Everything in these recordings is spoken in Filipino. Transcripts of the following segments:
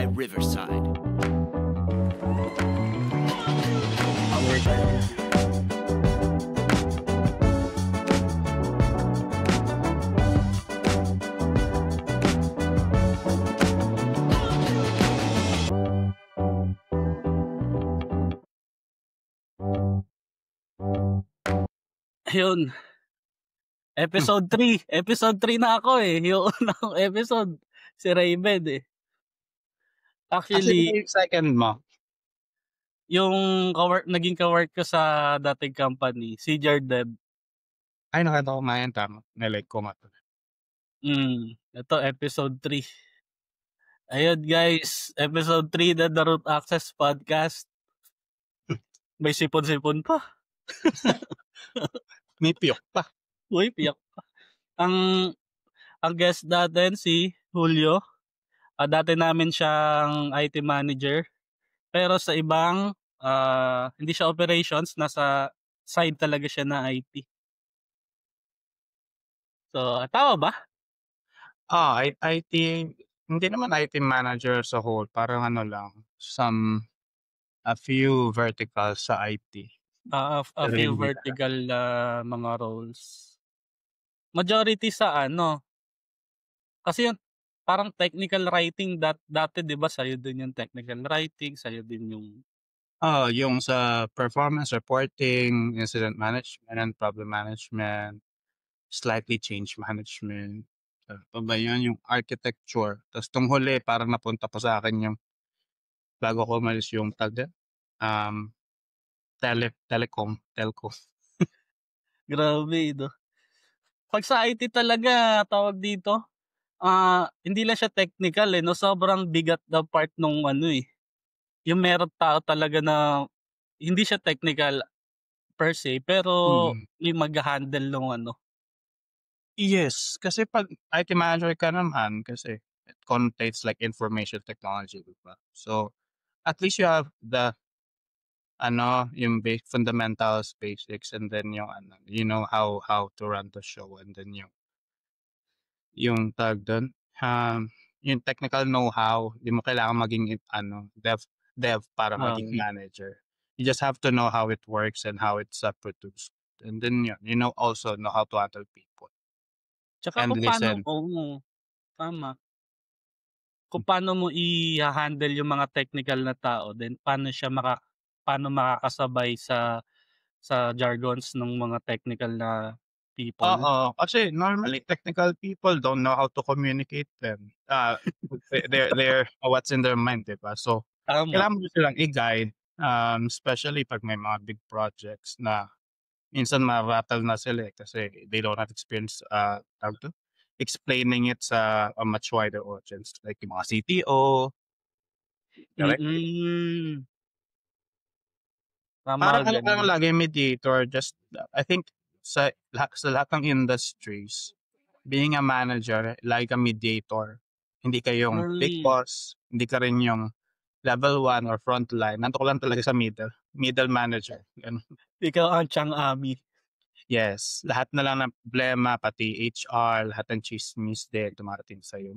by Riverside. Yun. Episode 3. Episode 3 na ako eh. Yung unang episode. Si Raven eh. Actually, second mo. yung naging kawork ko sa dating company, si Jardeb. Ay, nakita ko nga yan. Tama. Nilike ko nga. Ito, episode 3. Ayun guys, episode 3 na The Root Access Podcast. May sipon-sipon pa. May piyok pa. Uy, piyak pa. Ang guest natin si Julio. Dati namin siyang IT manager. Pero sa ibang, hindi siya operations, nasa side talaga siya na IT. So, tama ba? IT, hindi naman IT manager sa whole. Parang ano lang, a few verticals sa IT. A few vertical mga roles. Majority sa kasi yung parang technical writing dati 'di ba sa'yo din yung technical writing, sa'yo din yung yung sa performance reporting, incident management, problem management, slightly change management. Pa ba yun, yung architecture. Tapos tong huli, parang napunta pa sa akin yung bago ko umalis yung telco. grabe no. Pag sa IT talaga tawag dito, hindi lang siya technical no, sobrang bigat na part nung yung meron tao talaga na hindi siya technical per se, pero yung mag-handle nung Yes, kasi pag IT manager ka naman, kasi it connotates like information technology, diba? So, at least you have the yung fundamentals, basics, and then yung you know how to run the show, and then yung tag doon, yung technical know-how, di mo kailangan maging dev para maging manager. You just have to know how it works and how it's produced. And then you know also know how to handle people. Tsaka And kung listen. Tama. Kung paano mo i-handle yung mga technical na tao, then paano makakasabay sa jargons ng mga technical na people. Oo, kasi normally technical people don't know how to communicate them. They're what's in their mind, diba? So, kailangan mo silang i-guide, especially pag may mga big projects na minsan ma-rattle na sila kasi they don't have experience explaining it sa a much wider audience, like yung mga CTO. Correct? Parang ano lagi mediator, just I think sa lahat ng industries, being a manager, like a mediator. Hindi ka yung big boss, hindi ka rin yung level 1 or front line. Nanto ko lang talaga sa middle manager. Ganun. Ikaw ang Chang Ami. Yes, lahat na lang ng problema, pati HR, lahat ng chismis din dumarating sa'yo.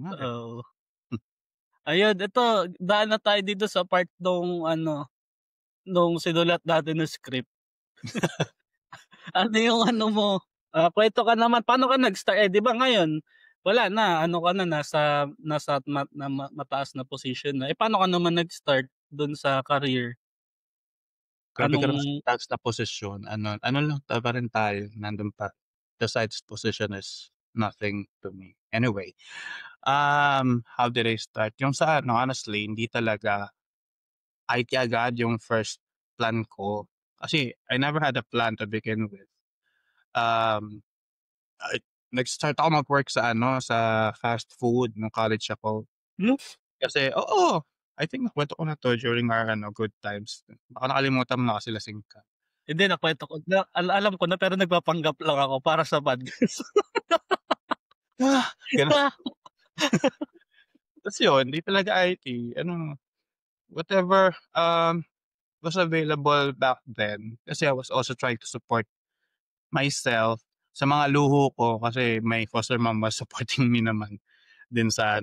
Ayun, ito, daan na tayo dito sa part nung sinulat natin ng script. Ano yung mo? Kwento ka naman, paano ka nag-start? Di ba ngayon, wala na, ka na, nasa mataas na position na. Paano ka naman nag-start dun sa career? Grabe ka naman sa taas na posisyon. Ano lang pa rin tayo, nandun pa. The side's position is nothing to me. Anyway, how did I start? Yung sa honestly, hindi talaga IT agad yung first plan ko. Kasi I never had a plan to begin with. Nag-start ako mag-work sa sa fast food nung college ako. Kasi I think nakwento ko na to during our good times. Baka nakalimutan mo na kasi lasing ka. Hindi, nakwento ko. Alam ko na, pero nagpapanggap lang ako para sa podcast. Tapos yun, hindi talaga IT. Whatever was available back then. Kasi I was also trying to support myself sa mga luho ko kasi my foster mom was supporting me naman din sa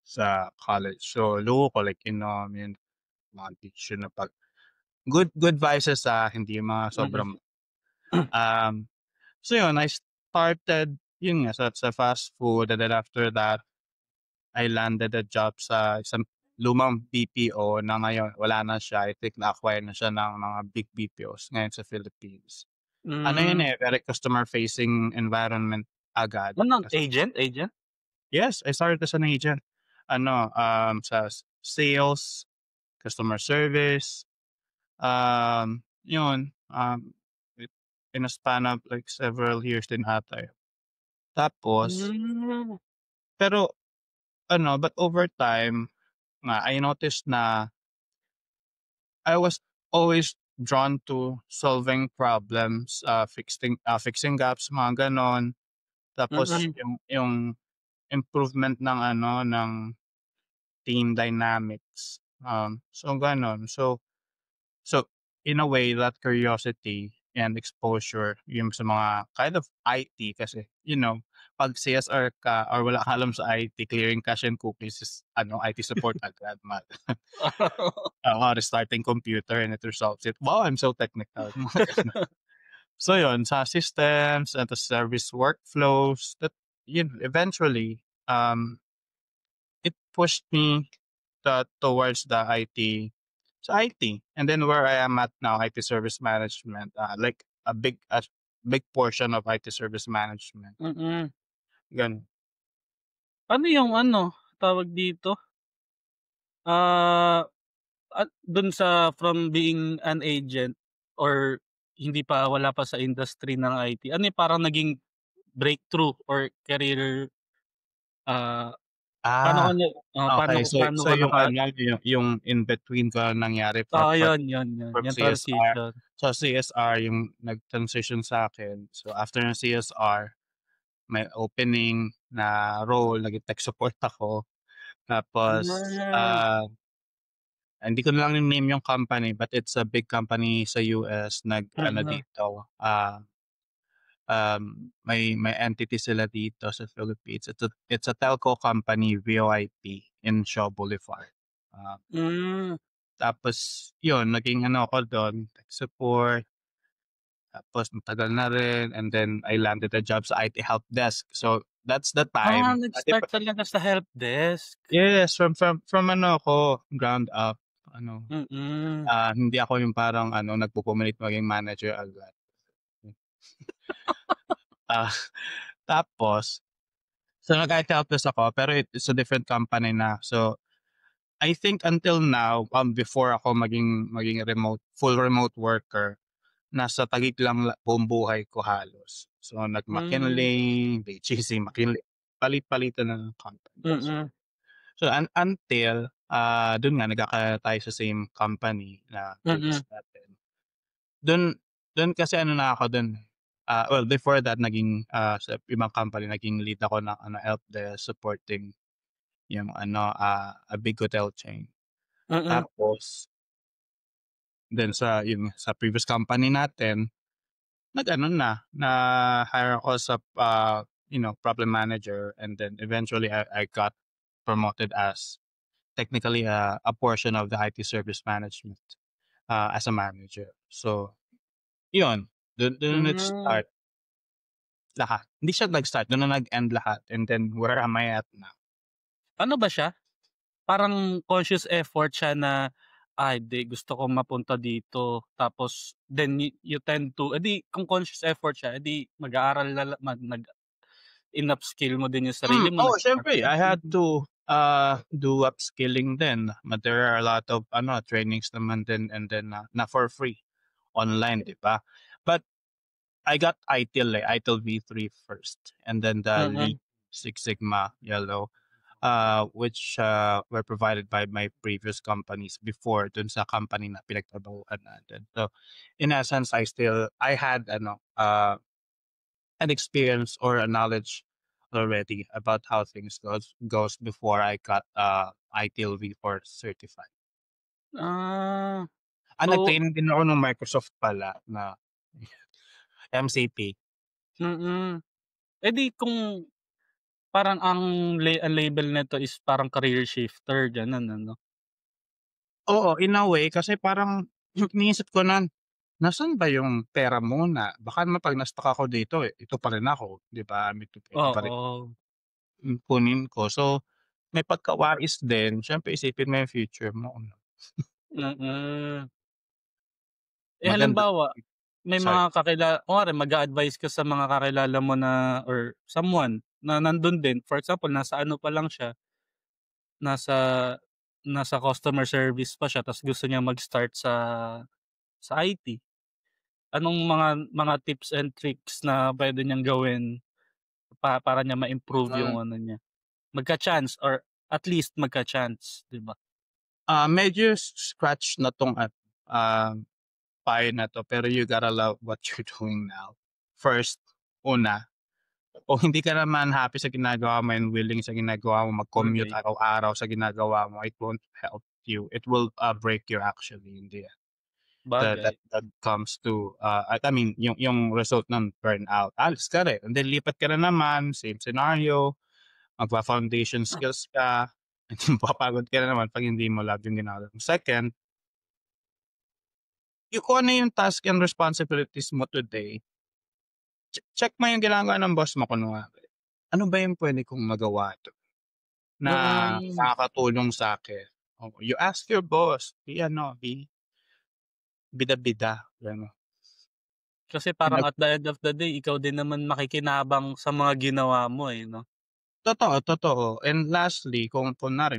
sa college. So, luho ko like yun, mga teacher na good vices, hindi yung mga Mm. sobrang um, so yun, I started yun nga sa fast food, and then after that, I landed a job sa isang lumang BPO na ngayon wala na siya. I think na-acquire na siya ng mga big BPOs ngayon sa Philippines. Ano yun, Hmm. very customer facing environment agad Ano, kasi agent? yes, I started as an agent. Ano, sa sales, customer service, yun, it in a span of like several years din ata, eh. Tapos Hmm. pero ano, but over time nga I noticed na I was always drawn to solving problems, fixing gaps, mga gano'n. Tapos Mm. yung improvement ng ano, ng team dynamics, so gano'n. So, in a way, that curiosity and exposure yung sa mga kind of IT kasi, 'pag CSR ka or wala kang alam sa IT, clearing cache and cookies is ano, IT support agad oo, restarting computer and it resolves it. Wow, I'm so technical, mga gano'n. So yun, sa systems and the service workflows that yun eventually, it pushed me towards the IT. And then where I am at now, IT service management, like a big portion of IT service management, Mm. gano'n. Ano yung ano, tawag dito, ah, dun sa from being an agent or wala pa sa industry ng IT, ano yung parang naging breakthrough or career, ah, Ah, okey. paano So ka yung ano, yung in between ko nangyari oo, from yun CSR. transition. So CSR yung nag-transition sa'kin. So after ng CSR, may opening na role, naging tech support ako. Tapos, Ah. hindi ko na lang name yung company, but it's a big company sa US nag-ano Mm. dito, may entity sila dito sa Philippines. It's a telco company, VoIP in Shaw Boulevard. Ah, Hmm. tapos yun, naging ano ako dun, tech support, tapos matagal na rin, and then I landed a job sa IT help desk. So, that's the time. Dati Nag-start pa talaga sa helpdesk. yes, from ano ako, ground up, ano, Mm. hindi ako yung parang ano, nagpupumilit maging manager agad. Ah, tapos so nag-IT help desk ako, pero it's a different company na. So, I think until now, before ako maging full remote worker, nasa Taguig lang buong buhay ko halos. So, Hmm. nag-McKinley, BGC, McKinley, palit-palitan na ng company. Mm. So until, dun nga nagkaka tayo sa same company na Mm. previous natin. Dun dun kasi ano na ako dun, well before that naging, sa ibang company naging lead ako ng ano helpdesk supporting yung ano, a big hotel chain. Mm. Tapos then sa previous company natin, nag-ano na-hire ako sa, problem manager, and then eventually I got promoted as technically, a portion of the IT service management, as a manager. So, yun, dun na Hmm. nag-start lahat. Hindi siya nag-start, dun na nag-end lahat, and then where am I at now? Ano ba siya? Parang conscious effort siya na, hindi gusto kong mapunta dito tapos then you tend to kung conscious effort siya, mag-aaral na la mag nag in-upskill mo din yung sarili mo, Oo, nag-start siyempre ka I had mm. to, do upskilling din, but there are a lot of ano, trainings naman din, and then, na for free online, 'di ba? But I got ITIL, ITIL V3 first, and then the Mm. Lean Six Sigma Yellow. Which, were provided by my previous companies before dun sa company na pinagtrabahuhan natin. So, in essence, I had ano, an experience or a knowledge already about how things goes before I got, ITIL V4 certified. Ah, so Nag-training din ako ng Microsoft pala na MCP. mm. Kung Parang ang label nito is parang career shifter gano'n ano? Oo, in a way kasi parang iniisip ko na, nasaan ba yung pera muna? Baka naman 'pag na-stuck ako dito, eh, ito pa rin ako, 'di ba? Ito pa rin Oo, kunin ko. So, may pagkawais din siyempre isipin mo yung future mo 'no. mm. Eh, Maganda halimbawa, may sorry, mga kunwari mag-a-advice ka sa mga kakilala mo na or someone na nandun din, for example nasa ano pa lang siya, nasa nasa customer service pa siya ta's gusto niya mag-start sa IT. Anong mga tips and tricks na puwede niyang gawin para niya ma-improve yung mm. ano niya, magka-chance or at least magka-chance, 'di ba? Medyo scratch na 'tong payo na 'to pero you gotta love what you're doing now. First, una, kung hindi ka naman happy sa ginagawa mo and willing sa ginagawa mo, mag-commute Sabagay, araw-araw sa ginagawa mo, it won't help you. It will, break you actually in the end. bagay. That comes to, I mean yung result ng burnout. Alis ka rin and then lipat ka na naman, same scenario, magfa-foundation skills ka, and then mapapagod ka na naman 'pag hindi mo love yung ginagawa mo. Second, yung kung ano yung task and responsibilities mo today, check mo yung ginagawa ng boss mo kunwari. Ano ba yung puwede kong magawa dun na Mm, makakatulong sa'kin? Oo, you ask your boss, bida-bida, gano'n. kasi And parang at the end of the day ikaw din naman makikinabang sa mga ginawa mo, eh, 'no? totoo, totoo. And lastly, kung kunwari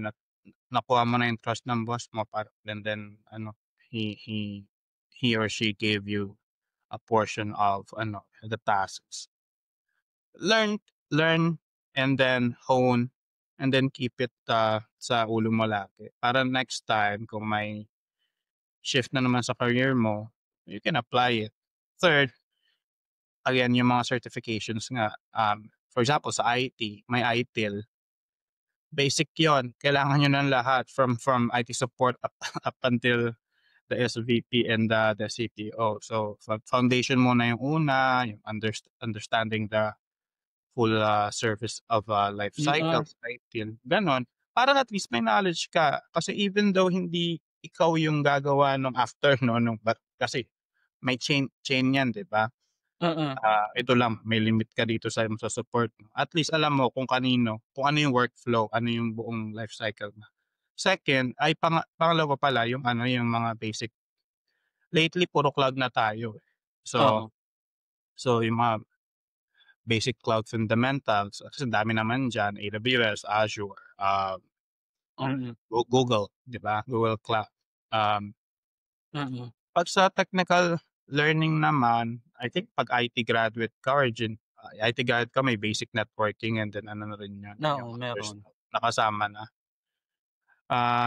nakuha mo na yung trust ng boss mo and then ano, he or she gave you a portion of the tasks. Learn and then hone and then keep it, sa ulo mo lagi para next time kung may shift na naman sa career mo, you can apply it. Third, again yung mga certifications nga, for example sa IT, may ITIL, basic yon kailangan niyo ng lahat from IT support up up until the SVP and the CTO. So, foundation muna yung una, yung understanding the full, service of, life Mm, cycles, ITIL, gano'n. Para at least may knowledge ka. Kasi even though hindi ikaw yung gagawa nung after 'no, kasi may chain 'yan, 'di ba? mm. Ito lang, may limit ka dito sa support mo. At least alam mo kung ano yung workflow, ano yung buong life cycle mo. Second ay pangalawa pala yung yung mga basic lately puro cloud na tayo, eh. So Oo, so yung mga basic cloud fundamentals kasi ang dami naman diyan, AWS, Azure, mm, Google, 'di ba? Google Cloud. Um, mm. 'Pag sa technical learning naman, I think 'pag IT graduate ka or IT graduate ka may basic networking and then ano na rin 'yun, yung Oo, others meron. na kasama na.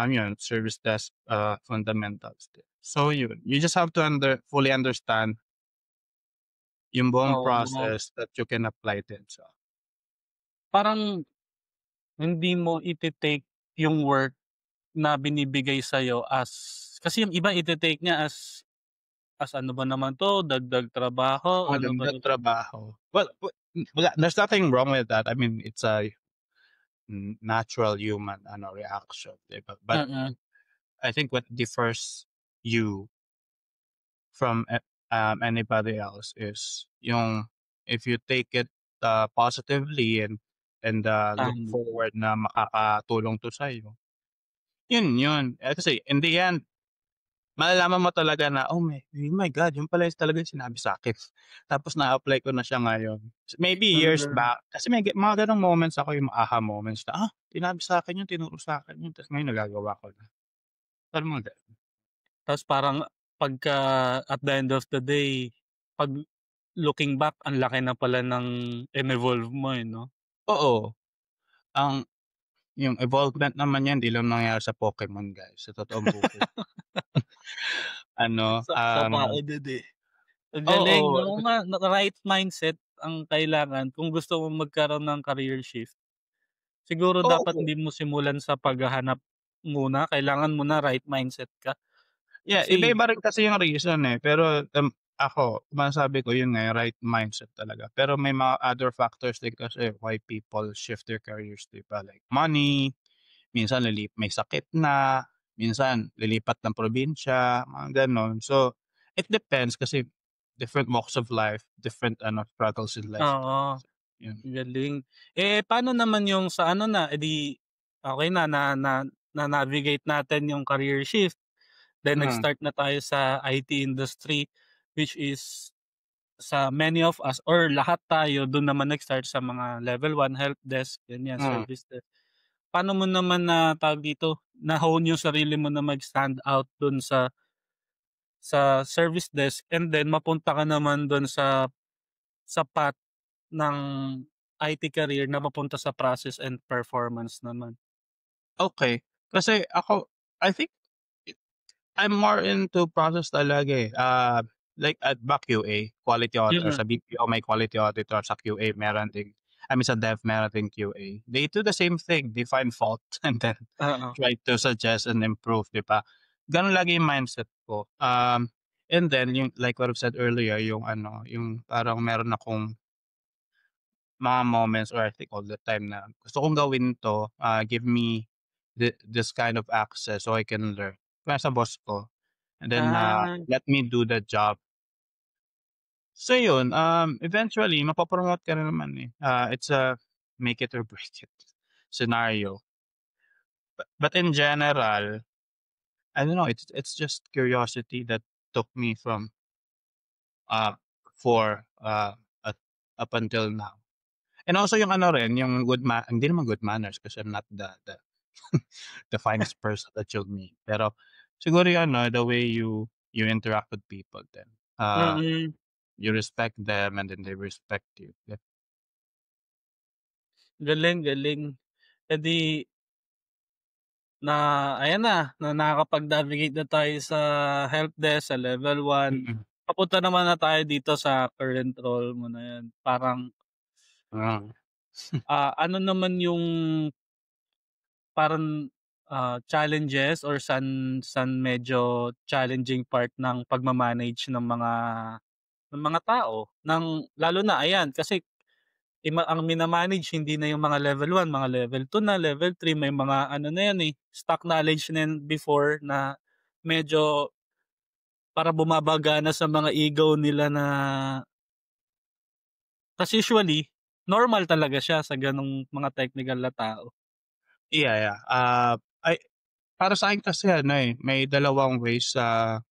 'Yun service desk, fundamentals din. So 'yun, you just have to fully understand yung buong Oo, process that you can apply din sa parang hindi mo ite-take yung work na binibigay sa'yo as kasi yung iba ite-take niya as ano ba naman 'to, dagdag trabaho, ano ba dagdag 'to. trabaho. Well, there's nothing wrong with that. I mean, it's a natural human reaction, 'di ba? But Mm, I think what differs you from anybody else is yung if you take it, positively and look tama. forward na makakatulong 'to sa'yo, yun. Kasi in the end malalaman mo talaga na, oh my God, yun pala yung talaga yung sinabi sa'kin. Tapos na-apply ko na siya ngayon. Maybe years Mm, back, kasi may mga gano'ng moments ako, yung aha moments na, sinabi sa'kin yun, tinuro sa'kin yun, ta's ngayon nagagawa ko na. Alam mo gano'n? ta's parang pagka at the end of the day, 'pag looking back ang laki na pala ng inevolve mo, eh, 'no? Oo, ang yung evolvement naman yan 'di lang nangyari sa Pokemon guys, sa totoong buhay. Ano, Sa tao din, eh. Ang galing, oo, oo nga, right mindset ang kailangan kung gusto mong magkaroon ng career shift. Siguro dapat oo. hindi mo simulan sa paghahanap muna, kailangan muna right mindset ka. Yeah, Kasi iba-iba rin kasi yung reason, eh, pero, ako masasabi ko yun nga, yung right mindset talaga. Pero may mga other factors din kasi why people shift their careers, 'di ba? Like money, minsan may sakit na, minsan lilipat ng probinsya, mga gano'n. So, it depends kasi different walks of life, different ano, struggles in life din. Oo, Yun. galing. Eh, paano naman yung sa ano na, eh, di okey na-navigate natin yung career shift, then Mm, nag-start na tayo sa IT industry, which is sa many of us or lahat tayo dun naman nag-start sa mga level 1 help desk, ganyan, mm. service desk. Paano mo naman na tawag dito, na-hone yung sarili mo na mag-stand out dun sa service desk and then mapunta ka naman dun sa path ng IT career na papunta sa process and performance naman? Okey. Kasi ako, I think I'm more into process talaga, eh. Like at QA, quality auditor. Mm, Sa BPO may quality auditor, sa QA meron ding I mean sa dev meron ding QA. They do the same thing, they find fault and then oo. try to suggest and improve, 'di ba? Gano'n lagi yung mindset ko. And then yung like what I've said earlier, yung ano, yung parang meron akong mga moments or I think all the time na gusto kong gawin 'to, give me this kind of access so I can learn. Kaya sa boss ko. And then, Ah, let me do the job. So yun, eventually mapo-promote ka rin naman, eh. It's a make it or break it scenario. But in general, I don't know, it's just curiosity that took me from, uh, for, at up until now. And also yung ano rin, yung hindi naman good manners kasi I'm not the the finest person that you'll meet. Pero siguro yung ano, the way you interact with people then. mm. You respect them and then they respect you. Yeah. Galing, galing. Eh, di na ayan na nakakapag-navigate na tayo sa help desk, sa level 1. Mm. Papunta naman na tayo dito sa current role mo na 'yan. Parang, Oo. ano naman yung parang, challenges or saan medyo challenging part ng pagma-manage ng mga tao, lalo na ayan kasi ang mina-manage hindi na yung mga level 1, mga level 2 na, level 3, may mga ano na yan, eh, stock knowledge na yan before na medyo para bumabaga na sa mga ego nila na tas usually normal talaga siya sa gano'ng mga technical na tao. Yeah, yeah. Ay para sa'kin kasi ano, eh, may dalawang ways,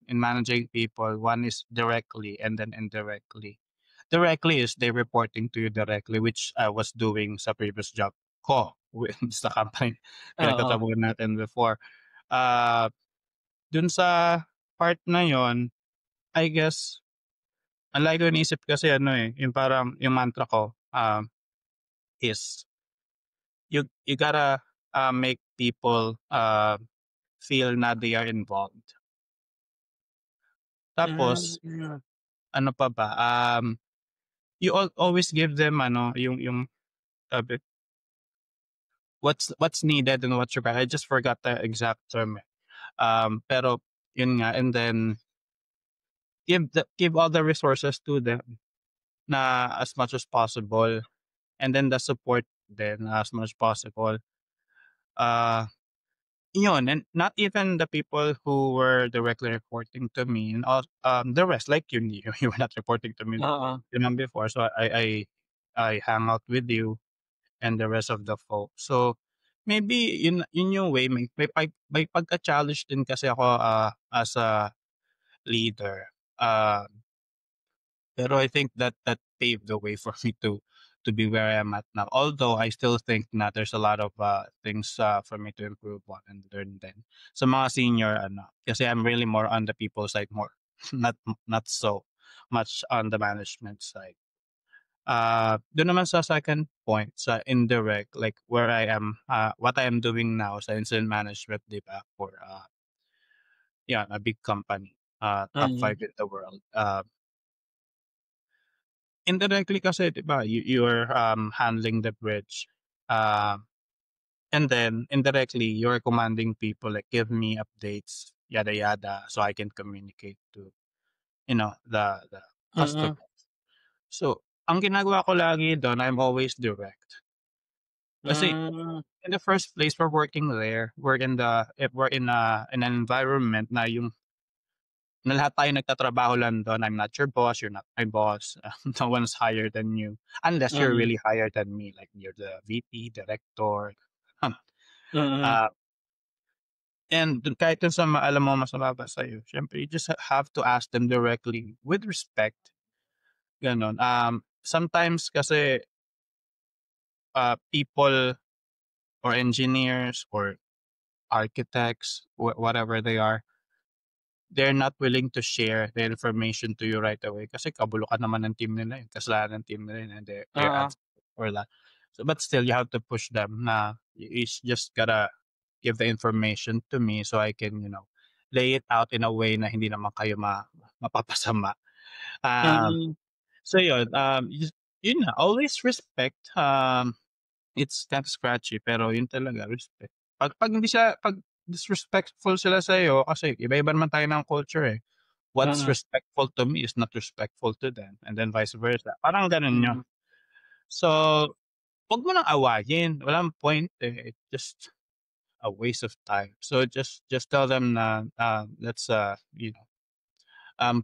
in managing people. One is directly and then indirectly. Directly is they reporting to you directly, which I was doing sa previous job ko with sa company Oo, pinagtatrabahuan natin before. Ah, dun sa part na yon, I guess, ang lagi ko iniisip kasi ano, eh, yung parang yung mantra ko, is you gotta, make people, feel na they are involved. Tapos hmm, ano pa ba, you always give them ano, yung sabi, what's needed and what's required. I just forgot the exact term, eh. Pero yun nga and then give all the resources to them na as much as possible and then the support then as much as possible. Ah, Yun, and not even the people who were directly reporting to me and the rest like you were not reporting to me oo, naman before, so I hang out with you and the rest of the folks. So, maybe yun yung way may pagka-challenge din kasi ako, as a leader. Pero I think that paved the way for me to be where I am at now. Although I still think na there's a lot of, things, for me to improve on and learn din. Sa mga senior ano, kasi I'm really more on the people side more, not so much on the management side. Dun naman sa second point, sa indirect, like where I am, what I am doing now sa incident management, 'di ba, for, yeah, a big company, top mm. 5 in the world. Indirectly kasi 'di ba, you're, handling the bridge, um, and then indirectly you're commanding people like, "Give me updates, yada yada," so I can communicate to. the Mm. customer. So, ang ginagawa ko lagi dun, I'm always direct. Kasi Hmm. in the first place, we're working there, we're in an environment na lahat tayo nagtatrabaho lang dun. I'm not your boss, you're not my boss, no one's higher than you, unless you're Mm. really higher than me, like you're the VP, director, Mm. ah, and kahit dun sa alam mo mas mababa sa'yo, siyempre you just have to ask them directly with respect, gano'n. Sometimes kasi, people or engineers or architects, whatever they are, they're not willing to share the information to you right away kasi kabulukan naman ng team nila yun, kasalanan ng team nila yun, and they're Oo. answerable for that. So, but still you have to push them na you just gotta give the information to me so I can, lay it out in a way na hindi naman kayo mapapasama. Um, Mm. so yun, yun nga, always respect. It's kind of scratchy pero yun talaga, respect. Pag disrespectful sila sa'yo kasi iba-iba naman tayo ng culture, eh. What's Mm. respectful to me is not respectful to them, and then vice versa, parang gano'n yun. Mm. So, 'wag mo ng awayin, walang point, eh, it's just a waste of time. So, just tell them na, let's,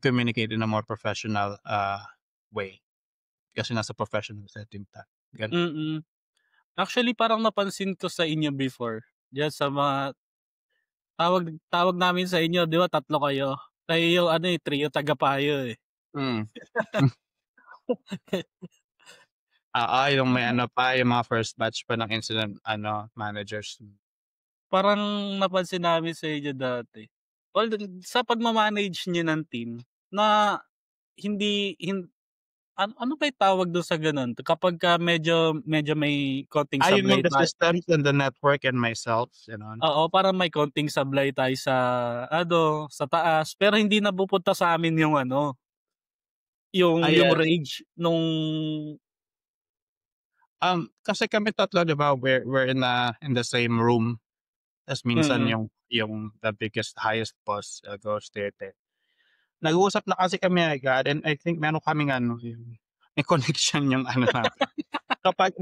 communicate in a more professional, way kasi nasa professional setting tayo, gano'n. Mm. Actually, parang napansin ko sa inyo before, diyan sa mga tawag tawag namin sa inyo 'di ba 3 kayo. Kayo yung ano, eh, trio tagapayo, eh. Hmm. Oo, yung may ano pa, yung mga first batch pa ng incident managers. Parang napansin namin sa inyo dati. Although sa pagma-manage niyo ng team na hindi ano ba yung tawag dun sa gano'n? Kapagka medyo medyo may konting You mean sablay the systems and the network and myself, gano'n? oo, parang may konting sablay tayo sa ano, sa taas, pero hindi napupunta sa amin yung ano, yung Yes. rage nung Kasi kami tatlo 'di ba, we're in the same room, ta's minsan mm. yung the biggest, highest boss, goes there din. Nag-uusap na kasi kami agad, and I think meron kaming ano, yung may connection yung ano namin. Kapag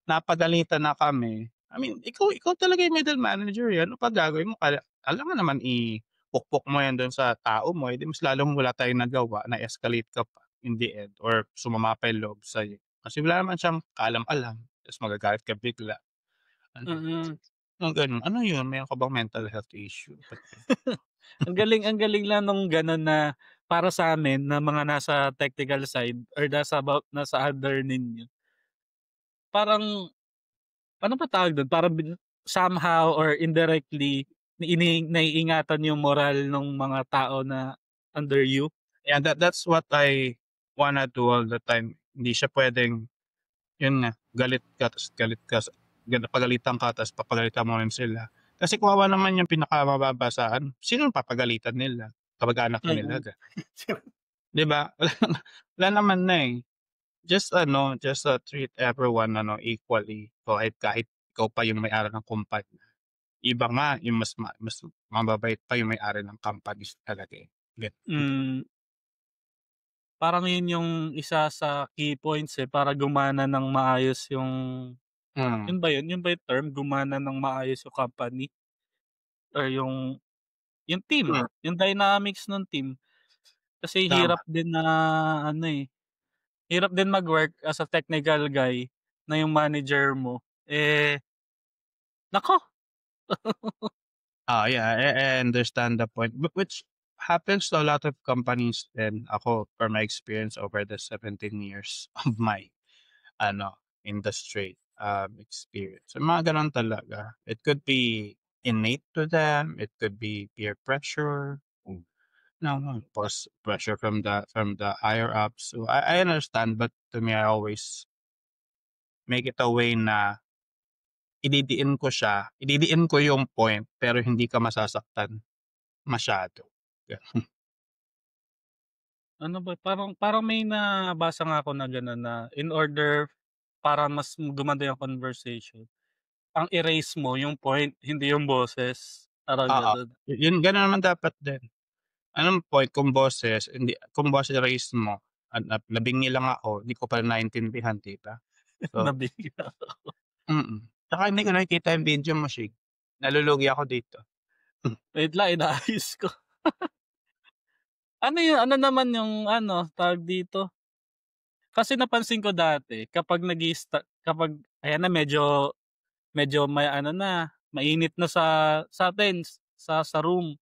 napagalitan na kami, I mean, ikaw talaga yung middle manager, eh, ano pa gagawin mo, alangan naman ipukpok mo yan dun sa tao mo, eh, di mas lalong wala tayong nagawa, na-escalate ka pa in the end or sumama pa yung loob sa'yo. Kasi wala naman siyang kaalam-alam, ta's magagalit ka bigla, ano, Mm. mga gano'n. Ano yun, meron ka bang mental health issue, ba't ganun? Ang galing lang nung gano'n na para sa'min na mga nasa technical side or nasa under ninyo, parang ano ba tawag dun, parang somehow or indirectly naiingatan yung moral nung mga tao na under you? Yeah, that's what I wanna do all the time. Hindi siya puwedeng yun nga, galit ka pagalitan ka ta's papagalitan mo rin sila. Kasi kawawa naman yung pinakamababa sa sinong papagalitan nila? Kamag-anak nila, Mm. 'di ba? Wala naman na, eh. Just treat everyone equally. Kahit ikaw pa yung may-ari ng kumpanya. Iba nga yung mas mababait pa yung may-ari ng companies talaga, eh, gano'n. Hmm, parang yun yung isa sa key points, eh, para gumana ng maayos yung Mm, yun ba yun? Yun ba yung term, gumana ng maayos yung company or yung team, hmm, yung dynamics nung team. Kasi tama. hirap din na ano, eh, hirap din mag-work as a technical guy na yung manager mo, eh, naku! Yeah, I understand the point, which happens to a lot of companies and ako from my experience over the 17 years of my industry, experience. So, mga gano'n talaga. It could be innate to them, it could be peer pressure, no, pressure from the higher ups. So, I understand, but to me, I always make it a way na ididiin ko yung point pero hindi ka masasaktan masyado. Gano'n. Ano ba, parang parang may nabasa nga ako na gano'n na in order para mas gumanda yung conversation, ang erase mo yung point, hindi yung boses, parang Oo, gano'n. yun gano'n naman dapat din. Anong point kung boses race mo at labingi lang ako, di ko pa naintindihan, 'di ba? So, Nabigla. Tsaka hindi ko nakikita yung video mo, Shig. Nalulugi ako dito. Wait lang, inaayos ko. Ano naman yung ano, tawag dito? Kasi napansin ko dati kapag ayan na medyo may ano na, mainit na sa atin sa room.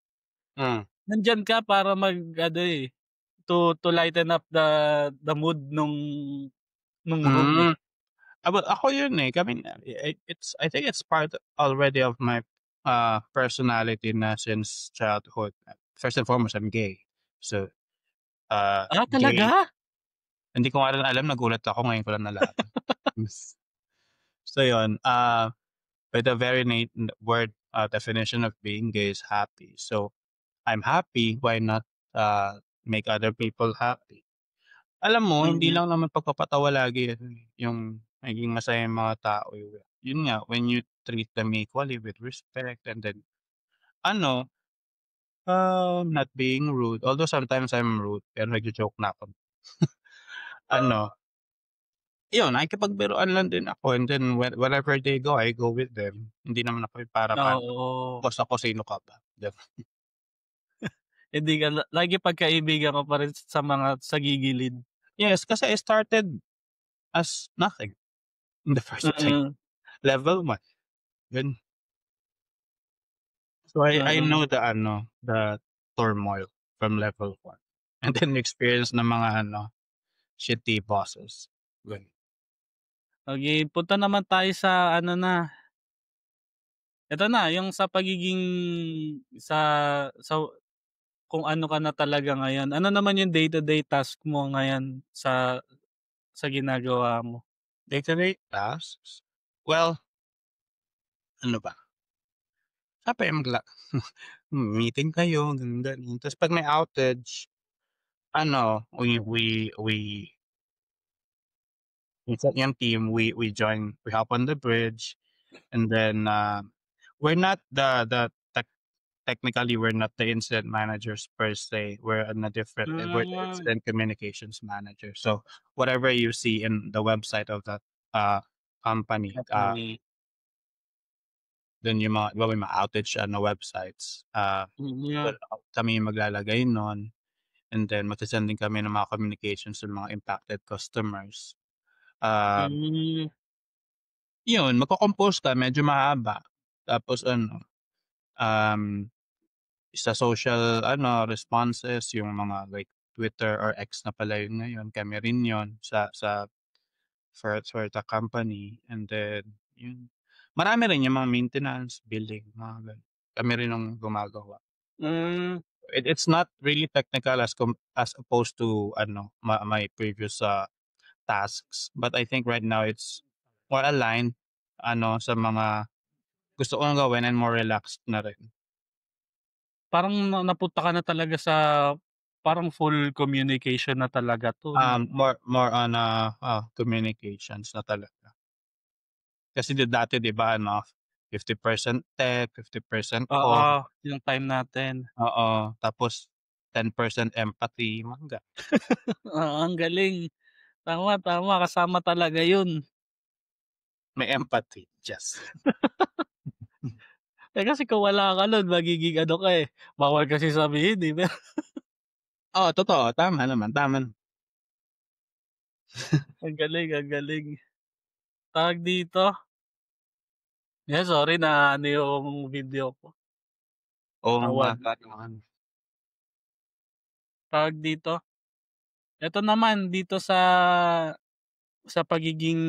Hmm. Nandiyan ka para ano, to lighten up the mood nung room, eh. Hmm. Ako yun, eh, I think it's part already of my, personality na since childhood. First and foremost, I'm gay. So, gay Talaga? hindi ko nga rin alam, nagulat ako ngayon ko lang nalaman. Yes. So yun, by the very word, definition of being gay is happy. So, I'm happy, why not, make other people happy? Alam mo hindi Mm. lang naman pagpapatawa lagi yung maging masaya yung mga tao, eh. Yun nga, when you treat them equally with respect and then ano, not being rude, although sometimes I'm rude pero nagjo-joke na ako. Ano, yun nakikipagbiruan lang din ako and then wherever they go, I go with them. Hindi naman ako yung parang ano, Oo. boss ako, sino ka ba? 'Di ba? Hindi ka lagi pagkaibigan mo pa rin sa gigilid. Yes, kasi I started as nothing in the first place. Mm, Level 1, yun. So I mm. know the turmoil from level 1 and then experience ng mga shitty bosses, gano'n. Okey, punta naman tayo sa ano na, eto na yung sa pagiging sa sa kung ano ka na talaga ngayon. Ano naman yung day to day task mo ngayon sa ginagawa mo? Day-to-day tasks? Well, ano ba, siyempre meeting kayo ganun. Tapos 'pag may outage, we minsan yung team, we join, we hop on the bridge and then, we're not technically, we're not the incident managers per se. We're the Hmm, incident communications manager. So whatever you see in the website of that company, okey. dun yung mga, di ba may mga outage websites, Mm, well, kami yung maglalagay nun and then magse-send din kami ng mga communications sa mga impacted customers. Um, hmm, Yun magko-compose ka, medyo mahaba. Tapos um sa social responses, yung mga like Twitter or X na pala yun ngayon, kami rin yun for the company and then yun. Marami rin yung mga maintenance, billing, mga gano'n. Kami rin yung gumagawa. hmm. It's not really technical as opposed to my previous, tasks, but I think right now it's more aligned sa mga gusto kong gawin and more relaxed na rin. Parang napunta ka na talaga sa parang full communication na talaga 'to 'no? More on, communications na talaga. Kasi dati 'di ba 50% tech, 50% Oo, call, yung time natin. oo, tapos 10% empathy, mga Oo, ang galing. Tama, tama kasama talaga yun. may empathy, yes. Eh, kasi kung wala ka nun magiging ano ka, eh, bawal kasi sabihin, eh, pero Oo, totoo, tama naman, tama. ang galing, ang galing. Tawag dito, sorry na-ano yung video ko, Oo nga, nawag. kailangan. Tawag dito, eto naman dito sa pagiging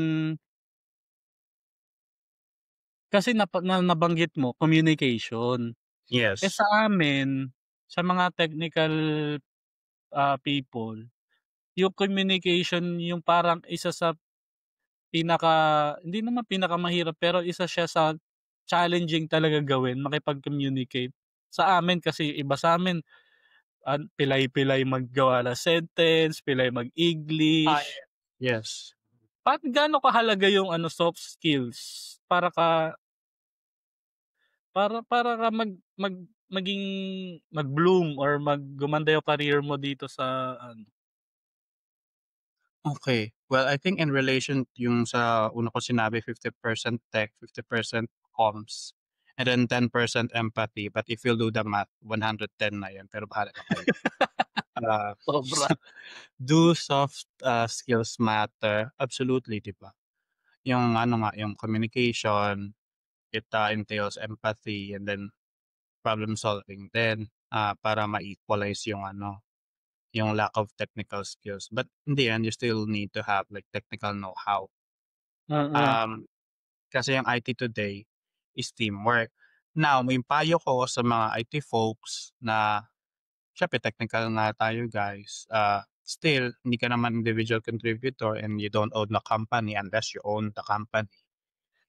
kasi nabanggit mo communication. Eh, Yes, sa amin, sa mga technical, people, yung communication yung parang isa sa hindi naman pinakamahirap pero isa siya sa challenging talaga gawin, makipag-communicate. Sa amin kasi iba sa'min, pilay-pilay maggawa ng sentence, pilay mag-English. yes. Yes. Gaano kahalaga yung ano, soft skills para ka mag maging mag-bloom or gumanda yung career mo dito sa ano? Okay. Well, I think in relation yung sa una ko sinabi 50% tech, 50% comms, and then 10% empathy. But if you'll do the math, 110 na yun, pero bahala na kayo. Ah, Sobra. do soft, skills matter? Absolutely, 'di ba? Yung ano nga, yung communication, it, entails empathy and then problem solving din, para ma-equalize yung ano, yung lack of technical skills. But in the end, you still need to have, like, technical know-how. Mm. Um, Kasi yung IT today is teamwork. Now, may payo ko sa mga IT folks na siyempre technical nga tayo guys, still hindi ka naman individual contributor and you don't own the company unless you own the company.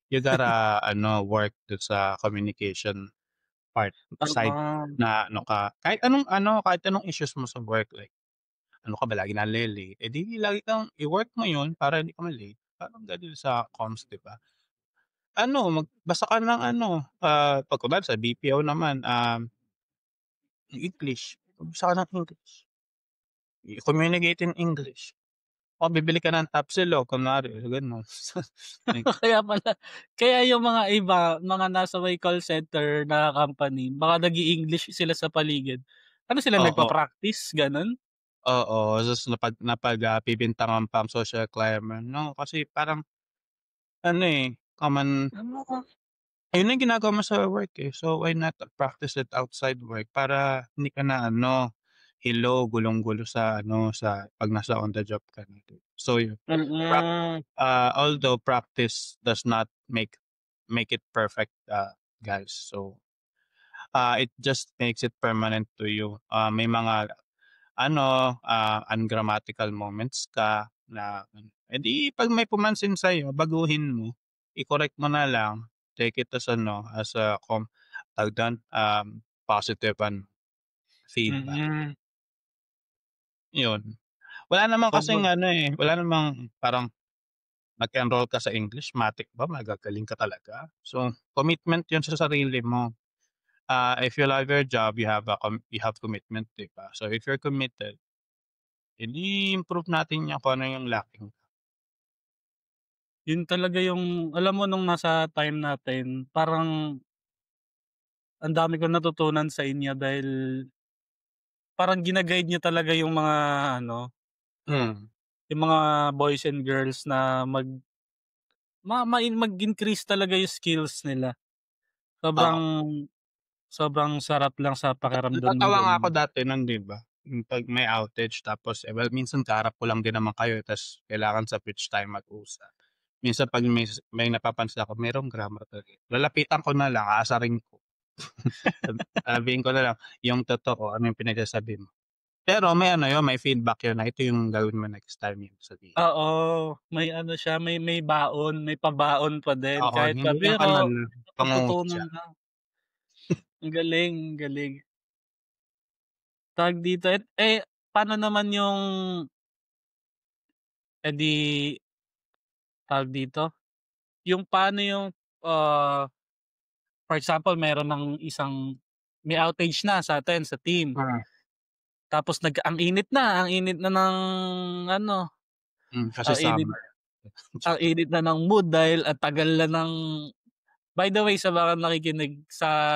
You gotta ano, work dun sa communication part side Oo. na ano ka kahit anong ano, kahit anong issues mo sa work like ano ka ba lagi nale-late, eh, di lagi kang i-work mo yun para hindi ka ma-late. Parang ganon sa comms, 'di ba? Ano, magbasa ka ng ano, 'pag kunwari sa BPO naman, English, magbasa ka ng English, i-communicate in English. O bibili ka ng Tapsilog kunwari gano'n. Like Kaya pala kaya yung mga iba, mga nasa may call center na company baka nag-i-English sila sa paligid. Ano sila oo, nagpa-practice, gano'n? oo, ta's pibintangan pa ang social climber 'no, kasi parang ano, common Ano? ayun na yung ginagawa mo sa work, so why not practice it outside work para hindi ka na ano, hello, gulong-gulo sa ano, sa 'pag nasa on the job ka na. So yun, prac Mm. although practice does not make it perfect, guys. So, it just makes it permanent to you. May mga ano, ungrammatical moments ka na eh, di 'pag may pumansin sa'yo baguhin mo, i-correct mo na lang, take it as ano, as a tawag dun, positive feedback, Mm. yun. Wala naman kasing Kumbaga ano, wala namang parang nag-enroll ka sa English, matik ba magagaling ka talaga. So, commitment yun sa sarili mo. If you love your job, you have commitment, 'di ba? So, if you're committed, eh, improve natin yan kung ano yung lacking. yun talaga yung alam mo nung nasa time natin parang ang dami kong natutunan sa inyo dahil parang gina-guide niyo talaga yung mga ano, Hmm, yung mga boys and girls na mag-increase talaga yung skills nila. Sobrang oo. sobrang sarap lang sa pakiramdam ng Natatawa nga ako gano'n. dati nun, 'di ba, yung 'pag may outage tapos, well, minsan kaharap ko lang din naman kayo ta's kailangan sa pitch time mag-usap. Minsan 'pag may napapansin ako merong grammar talaga, lalapitan ko na lang, aasarin ko. Sasabihin ko na lang, yung totoo, ano yung pinagsasabi mo. Pero may ano yun, may feedback yun na ito yung gawin mo next time, yung sabihin. Oo, may ano siya, may baon, may pabaon pa din Oo, kahit hindi yung ano pabiro, lang, may pangungutya. natututunan ka. Ang galing, ang galing. Tawag dito, paano naman yung di tawag dito, yung paano yung, ah, for example meron ng may outage na sa'tin sa team, Mm. tapos ang init na ng ano, Kasi ang init summer. ang init na ng mood dahil ang tagal na ng by the way sa mga nakikinig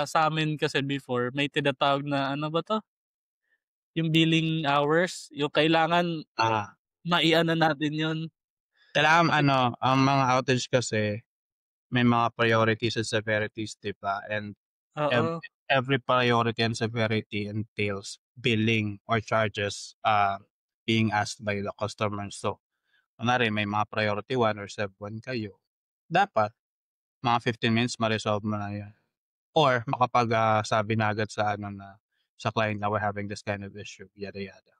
sa'min kasi before may tinatawag na ano ba 'to, yung billing hours, yung kailangan Ah, mai-ano natin yun, kailangan maki ano, ang mga outage kasi may mga priorities and severities, 'di ba? And oo, every priority and severity entails billing or charges, being asked by the customer. So, kunwari may mga priority 1 or sub 1 kayo, dapat mga 15 minutes ma-resolve mo na 'yan. Or sabi na agad sa ano na, sa client na, "We're having this kind of issue," yada yada.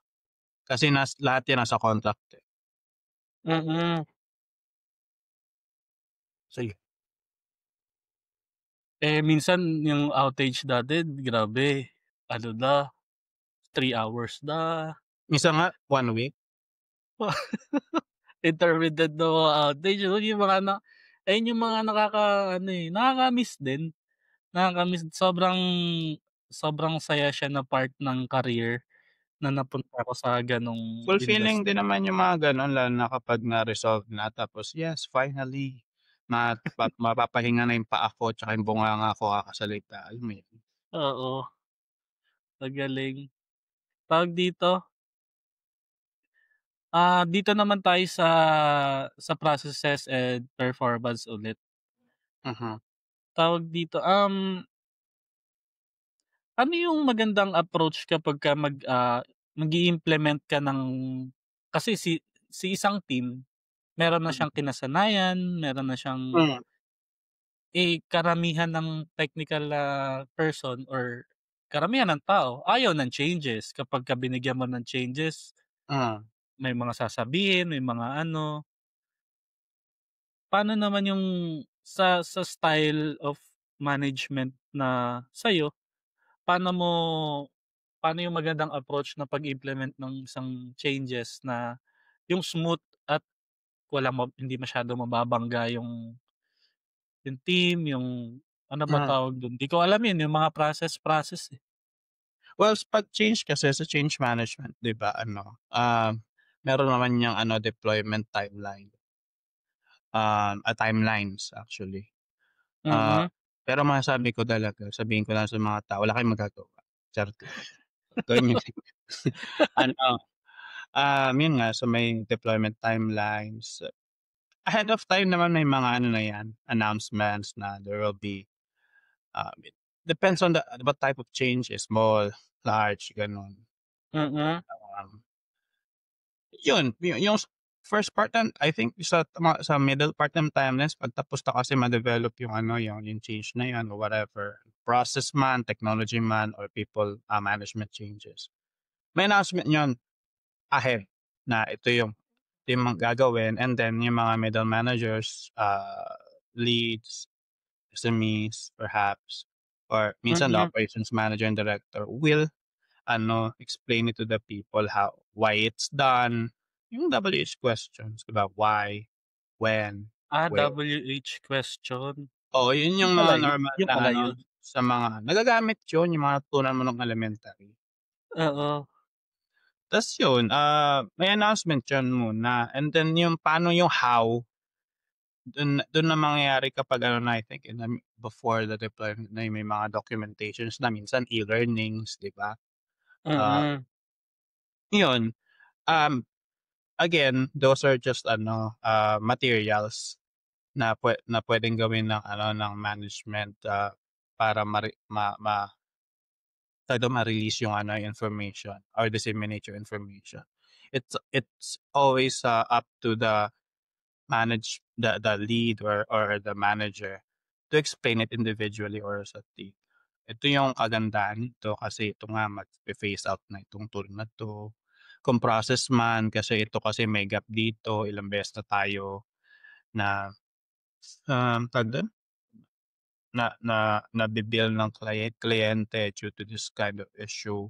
Kasi lahat 'yan nasa contract, eh. mm. Sige. Minsan yung outage dati grabe ano na, 3 hours na, Minsan nga 1 week. intermittent na mga outage, yung mga ayun yung mga nakaka-ano, nakaka-miss din, nakaka-miss sobrang sobrang saya siya na part ng career na napunta ko sa ganong Fulfilling din industry. naman yung mga gano'n lalo na kapag na-resolve na tapos, "Yes, finally mapapahinga na yung paa ko tsaka yung bunganga ko kakasalita." Alam mo yun? Oo, magaling. Tawag dito, dito naman tayo sa processes and performance ulit. Mhm, Tawag dito, ano yung magandang approach kapagka mag-i-implement ka ng kasi si isang team meron na mm, siyang kinasanayan, meron na siyang hmm, karamihan ng technical na person or karamihan ng tao ayaw ng changes. Kapagka binigyan mo ng changes, hmm. may mga sasabihin, may mga ano. Paano naman yung sa style of management na sa'yo, paano mo paano yung magandang approach na pag-implement ng isang changes na yung smooth at hindi masyadong mababangga yung team, yung ano ba Hmm. tawag dun, di ko alam yun, yung mga process, eh. Well, 'pag change kasi sa change management 'di ba ano, meron naman niyang ano deployment timeline, timelines actually. Ah, Mm. pero masasabi ko talaga, sabihin ko lang sa mga tao, wala kayong magagawa, charte lang. Gawin niyo ano, yun nga, so may deployment timelines. Ahead of time naman may mga ano na yan, announcements na there will be, it depends on what type of change, small, large, gano'n. Mm. Um, yun, yung first part ng I think sa middle part ng timelines 'pag tapos na kasi ma-develop yung ano, yung change na yan or whatever, process man, technology man, or people, management changes. May announcement yun ahead na ito yung mga gagawin and then yung mga middle managers, leads, SMEs perhaps, or minsan the Mm. operations manager and director will ano, explain it to the people why it's done, yung WH questions, 'di ba? Why, when, where. WH question. Oo, yun yung mga normal Yun na pala ano, yun. sa mga nagagamit yun, yung mga natutunan mo nung elementary. Oo. Tas yun, may announcement yun muna and then yung paano yung how, dun na mangyayari kapag ano na, I think before the deployment na may mga documentations na minsan e-learnings, 'di ba? Ah, Mm. yun, um, again, those are just ano, materials na puwedeng gawin ng ano, ng management, para mare ma ma tawag dun, ma-release yung ano, information or disseminate yung information. It's always, up to the lead or the manager to explain it individually or as a team. Ito yung kagandahan nito kasi ito nga magpe-phase out na itong tool na 'to. Kung process man kasi ito kasi may gap dito, ilang beses na tayo na, tawag dun, nabi-bill ng kliyente due to this kind of issue.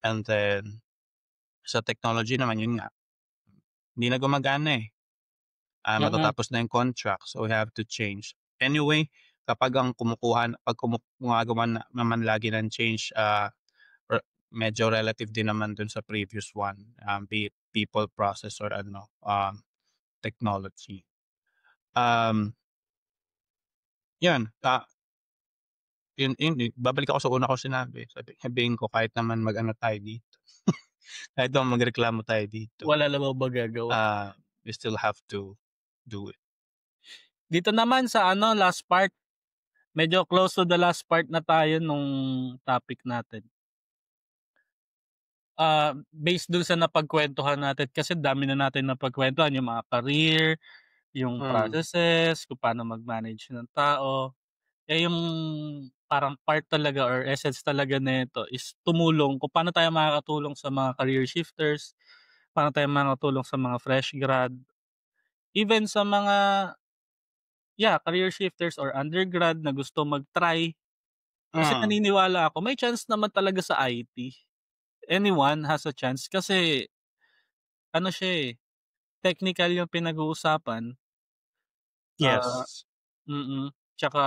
And then sa technology naman yun nga, hindi na gumagana, eh. Mm. Matatapos na yung contract, so we have to change. Anyway, kapag ang 'pag gumagawa na naman lagi ng change, medyo relative din naman dun sa previous one, be it people, process, or ano, technology. Um, yun, babalik ako sa una kong sinabi, sabihin ko kahit naman mag-ano tayo dito, kahit naman magreklamo tayo dito, Wala namang magagawa. we still have to do it. Dito naman sa last part, medyo close to the last part na tayo nung topic natin. Based dun sa napagkuwentuhan natin kasi dami na natin napagkuwentuhan, yung mga career, yung Hmm, processes, kung paano mag-manage ng tao. Yung parang part talaga or essence talaga nito is tumulong kung paano tayo makakatulong sa mga career shifters, paano tayo makakatulong sa mga fresh grad, even sa mga, career shifters or undergrad na gusto mag-try. Kasi hmm, naniniwala ako may chance naman talaga sa IT. Anyone has a chance kasi ano siya, technical yung pinag-uusapan, ah yes. tsaka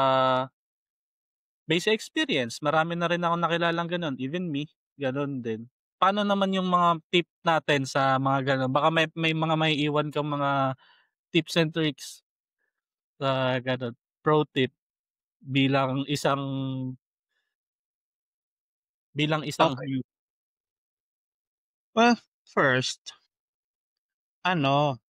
Base sa experience, marami na rin akong nakilalang gano'n, even me, gano'n din. Paano naman yung mga tip natin sa mga gano'n? Baka may mga maiiwan kang mga tips and tricks sa gano'n, pro tip bilang isang Okay. youth. Well, first, ano,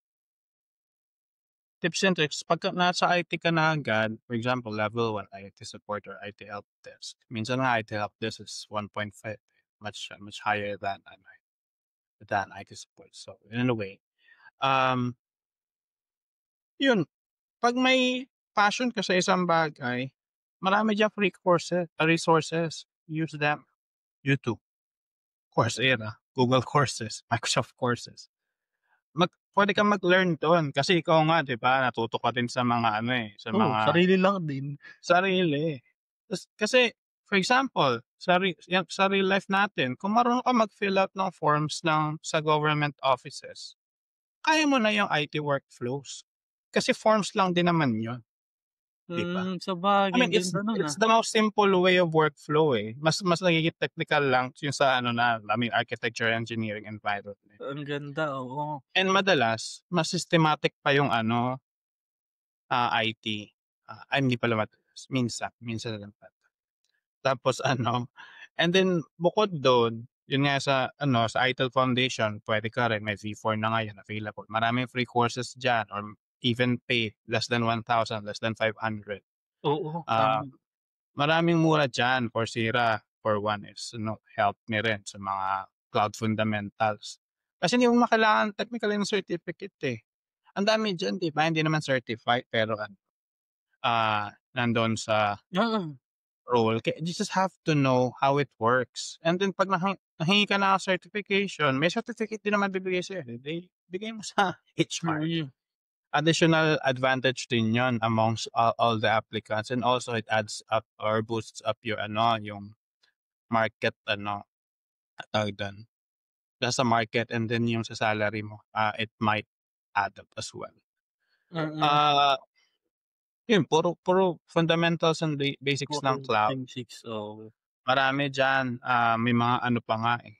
tips and tricks, pagka nasa IT ka na agad, for example, level 1 IT support or IT help desk. Minsan nga IT help desk is 1.5, much higher than IT support. So, in a way, um, yun, 'pag may passion ka sa isang bagay, marami diyang free courses, resources. Use them. YouTube, Coursera, Google Courses, Microsoft Courses. Puwede kang mag-learn do'n kasi ikaw nga 'di ba, natuto ka din sa mga ano, sa Oo, mga sarili lang din. sarili. Kasi for example, sa real life natin, kung marunong ka mag-fill out ng forms sa government offices, kaya mo na yung IT workflows. Kasi forms lang din naman yun, 'di ba? I Sabagay mean, ang it's ganda nun, it's the most simple way of workflow, eh. Mas nagiging technical lang yung sa ano na, I mean, architecture, engineering environment. Ang ganda, oo. And madalas, mas systematic pa yung ano, IT. Hindi pala madalas, minsan lang pala. Tapos ano, and then bukod dun, yun nga sa ITIL Foundation puwede ka rin, may V4 na ngayon available. Maraming free courses diyan or even pay less than 1,000, less than 500. Oo, Ah, tama. Maraming mura diyan. Coursera for one is help me rin sa mga cloud fundamentals. Kasi hindi mo kailangan technical yung certificate, eh. Ang dami diyan 'di ba, hindi naman certified pero ano, nandun sa Oo, role, you just have to know how it works. And then 'pag nahingi ka ng certification, may certificate din naman bibigay sa'yo, eh, bigay mo sa HR. mm. Additional advantage din 'yon amongst all the applicants, and also it adds up or boosts up your ano, yung market ano, tawag dun, sa market, and then yung sa salary mo, it might add up as well. Mm. Ah, Yun puro puro fundamentals and basics ng Core cloud. Thing 6, oo. Marami diyan, may mga ano pa nga, eh.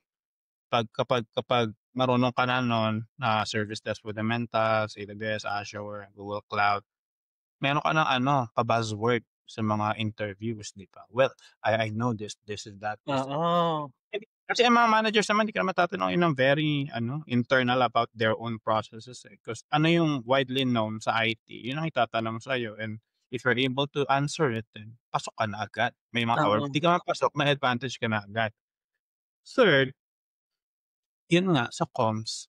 Kapag marunong ka na nun na service desk fundamentals, AWS, Azure, Google Cloud, meron ka ng ano, pa-buzzword sa mga interviews, 'di ba? Well, I know this is that, this is that. Oo, Kasi ang mga managers naman, 'di ka naman tatanungin ng very ano, internal about their own processes, eh. 'Cause ano yung widely known sa IT, yun ang itatanong sa'yo, and if you're able to answer it, then pasok ka na agad. Or oo. if 'di ka mapasok, may advantage ka na agad. Third, yun nga sa comms.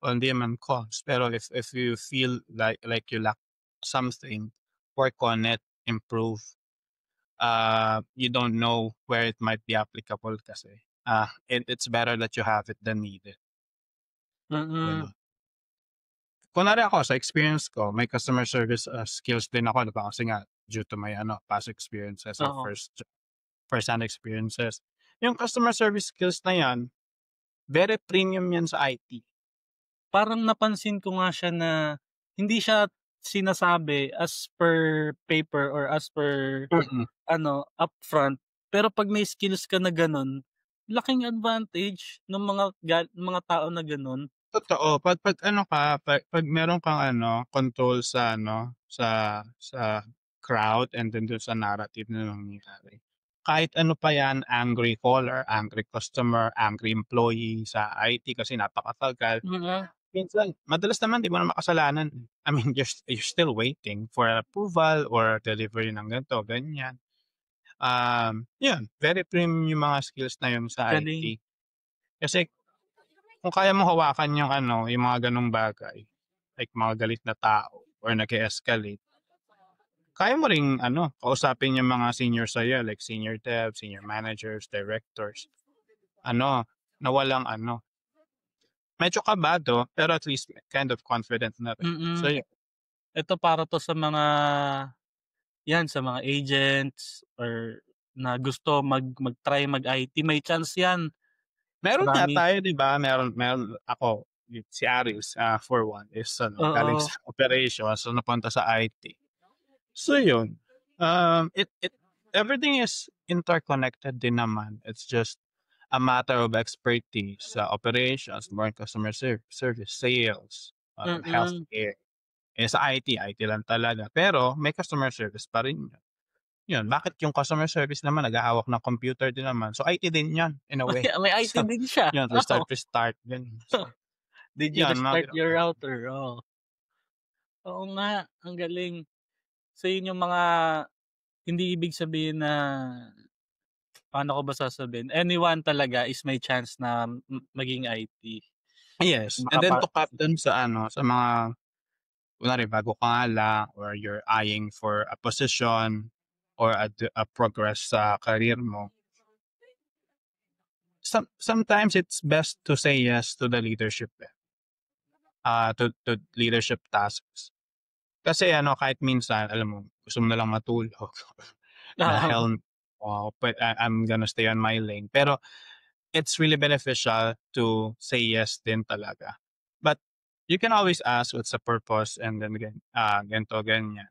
Well, hindi naman cons, pero if you feel like you lack something, work on it, improve. You don't know where it might be applicable kasi. It's better that you have it than need it, Mm, gano'n. Kunwari ako sa experience ko, may customer service, skills din ako 'di ba, kasi nga due to my ano, past experiences or oo. first-hand experiences. Yung customer service skills na 'yan, very premium 'yan sa IT. Parang napansin ko nga siya na hindi siya sinasabi as per paper or as per Mm. ano, upfront, pero 'pag may skills ka na gano'n, laking advantage ng mga tao na gano'n. Totoo, 'pag ano ka, 'pag meron kang ano, control sa ano, sa crowd, and then dun sa narrative na nangyayari. Kahit ano pa 'yan, angry caller, angry customer, angry employee sa IT kasi napakatagal. Mm, Minsan madalas naman 'di mo naman kasalanan, eh. I mean, you're still waiting for approval or delivery ng ganito, ganyan. 'Yun, very premium yung mga skills na 'yun sa galing. IT. Kasi kung kaya mong hawakan yung ano, yung mga gano'ng bagay, like mga galit na tao or nag-e-escalate, kaya mo ring ano, kausapin yung mga senior sa'yo, like senior dev, senior managers, directors. Ano, na walang ano, medyo kabado pero at least kind of confident na rin. So Mm. yun, Ito para 'to sa mga 'yan, sa mga agents or na gusto mag-try mag-IT, may chance 'yan, meron nga marami. tayo 'di ba, meron meron ako, si Aris, for one is ano, galing Oo, sa operations, so napunta sa IT. So yun, It everything is interconnected din naman. It's just a matter of expertise sa operations, more customer service, sales, Mm. healthcare. Eh, sa IT lang talaga. Pero may customer service pa rin yun. Yun, bakit yung customer service naman naghahawak ng computer din naman. So, IT din yan in a May way. may IT So, din siya, yun, oo. restart din. So, Did you yan, restart mga your gano'n. router? Oo. Oo nga, ang galing. So yun yung mga hindi ibig sabihin na paano ko ba sasabihin, anyone talaga is may chance na maging IT. Yes, and then to cut dun sa ano, sa mga kunwari bago ka nga lang or you're eyeing for a position or a progress sa career mo. Sometimes it's best to say yes to the leadership, to leadership tasks. Kasi ano, kahit minsan alam mo, gusto mo na lang matulog Oo, dahil, I'm gonna stay on my lane. Pero it's really beneficial to say yes din talaga. But you can always ask what's the purpose and then again, ganito, ganyan.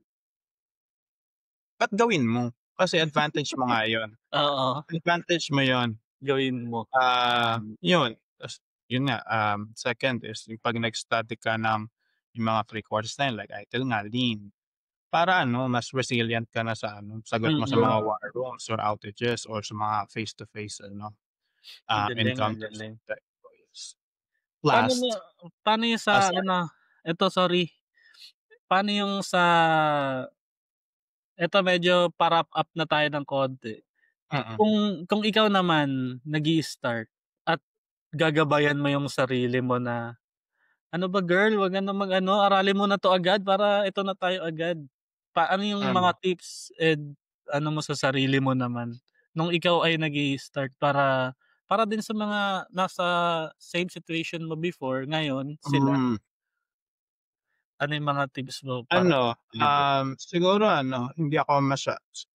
Ba't gawin mo? Kasi advantage mo nga yun. oo, Advantage mo yun. gawin mo. Yun. Tas yun nga, second is yung 'pag nag-study ka ng yung mga 3 courses na yun like ITIL nga, Lean, para ano, mas resilient ka na sa ano, sagot mo sa Mm, mga war rooms or outages or sa mga face-to-face ano, ang galing, ang encounters galing. with the employees. Paano mo Last, paano yung sa sorry, ano, eto sorry, paano yung sa eto medyo pa-wrap up na tayo ng konti. mm. Kung ikaw naman nag-i-start at gagabayan mo yung sarili mo na, "Ano ba girl, wag ka na mag-ano, aralin mo na 'to agad para ito na tayo agad." Ano yung mga Ano, tips and ano mo sa sarili mo naman nung ikaw ay nag-i-start para din sa mga nasa same situation mo before, ngayon sila, hmm, ano yung mga tips mo para sa ano, sarili mo? siguro ano, hindi ako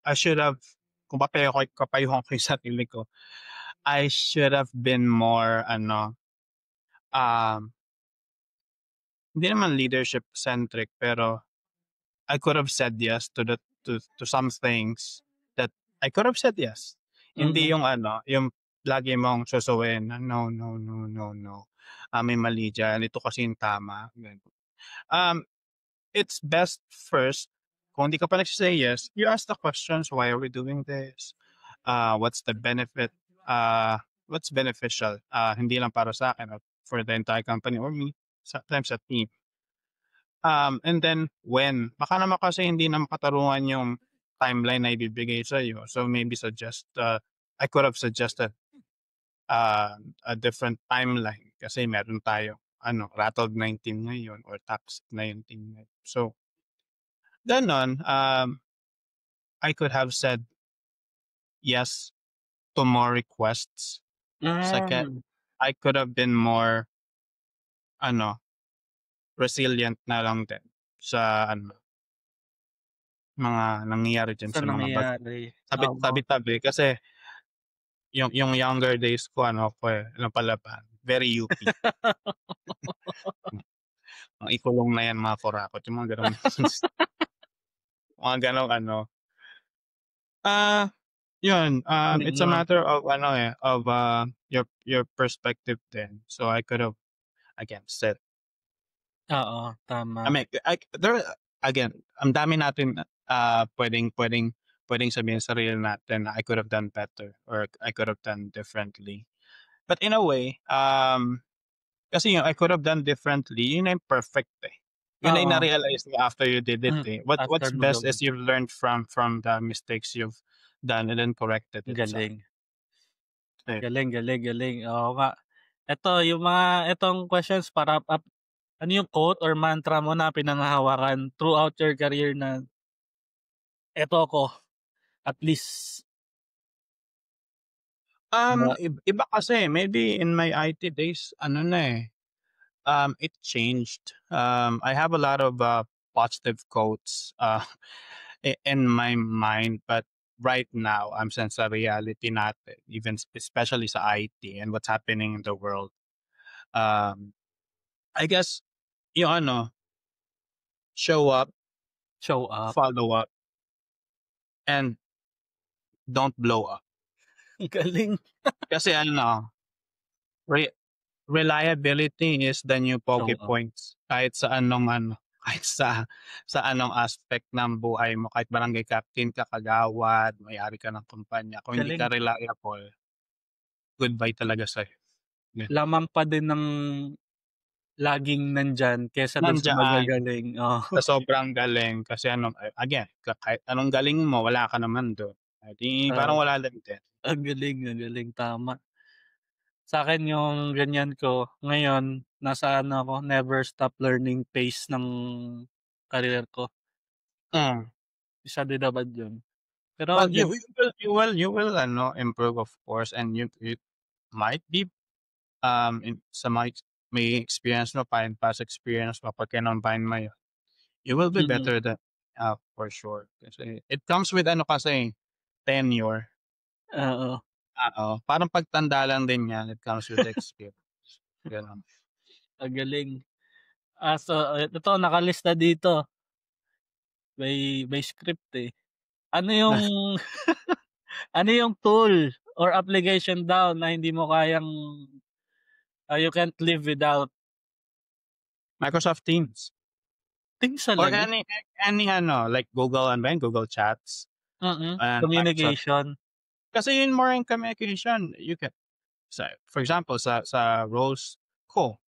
I should have kung papayuhan ko yung sarili ko, I should have been more ano, um, hindi naman leadership centric pero I could have said yes to some things that I could have said yes. Hindi Mm, yung ano, yung lagi mong susuwiin na, "No, no, no, no, no, may mali diyan, ito kasi yung tama." Ganun. Um, it's best first kung hindi ka pa yes, you ask the questions, "Why are we doing this? What's the benefit? What's beneficial?" Hindi lang para sa'kin or for the entire company or me, sometimes a team. And then when, baka naman kasi hindi na makatarungan yung timeline na ibibigay sa'yo. So maybe I could have suggested, a different timeline kasi meron tayong ano, rattled 19 ngayon or taxed 19 ngayon. So gano'n, I could have said yes to more requests. Second, hmm, I could have been more ano, resilient na lang din sa ano, mga nangyayari diyan sa sa mga nangyayari, oo. tabi-tabi kasi yung younger days ko ano ako, ano palaban, very UP. Mga ikulong na yan mga kurakot, yung mga gano'ng mga gano'ng ano. Ah, yun, it's a Mm, matter of ano, your perspective din. So I could have again said oo, tama. I mean, there again, ang dami natin, puwedeng sabihin sa sarili natin na I could have done better or I could have done differently. But in a way, kasi yung I could have done differently, yun na yung perfect, eh. Yun na yung Oo, na-realize mo after you did it, hmm, eh. after What's mo best gawin, is you've learned from the mistakes you've done and then corrected it sa galing. eh, Galing, galing, galing, oo nga. Eto yung mga etong questions para wrap up, ano yung quote or mantra mo na pinanghahawakan throughout your career na, "Eto ako, at least." Na iba kasi maybe in my IT days ano na, eh, it changed. I have a lot of, positive quotes, in my mind, but right now, since sa reality natin, even especially sa IT and what's happening in the world, um, I guess yung ano, show up, show up, follow up, and don't blow up. Ang galing. Kasi reliability is the new pogi Oo. points. Kahit sa anong kahit sa anong aspect ng buhay mo, kahit barangay captain ka, kagawad, may-ari ka ng kumpanya, kung hindi Galing. ka reliable, goodbye talaga sa'yo. Ganun. Lamang pa din ng laging nandiyan kaysa dun sa Nandiyan. magagaling. Oo. Sa sobrang galing kasi again, kahit anong galing mo wala ka naman dun. Di parang wala lang din. Ang galing, tama. Sa'kin yung ganyan ko, ngayon nasa ano ako, never stop learning phase ng career ko. Hmm. Isa din naman yun. Pero Well, you will improve of course, and you might be, sa may experience mo pa and past experience mo pag kinonbine mo yun, you will be mm, better than for sure. Kasi it comes with kasi, tenure. oo, Oo, parang pagtanda lang din yan, it comes with experience, gano'n. ang galing. So ito nakalista dito, may script, eh. Ano yung ano yung tool or application daw na hindi mo kayang, you can't live without? Microsoft Teams Teams or talaga? any like Google Google Chats and Microsoft. Communication, Kasi yun more in communication, you can for example sa roles ko,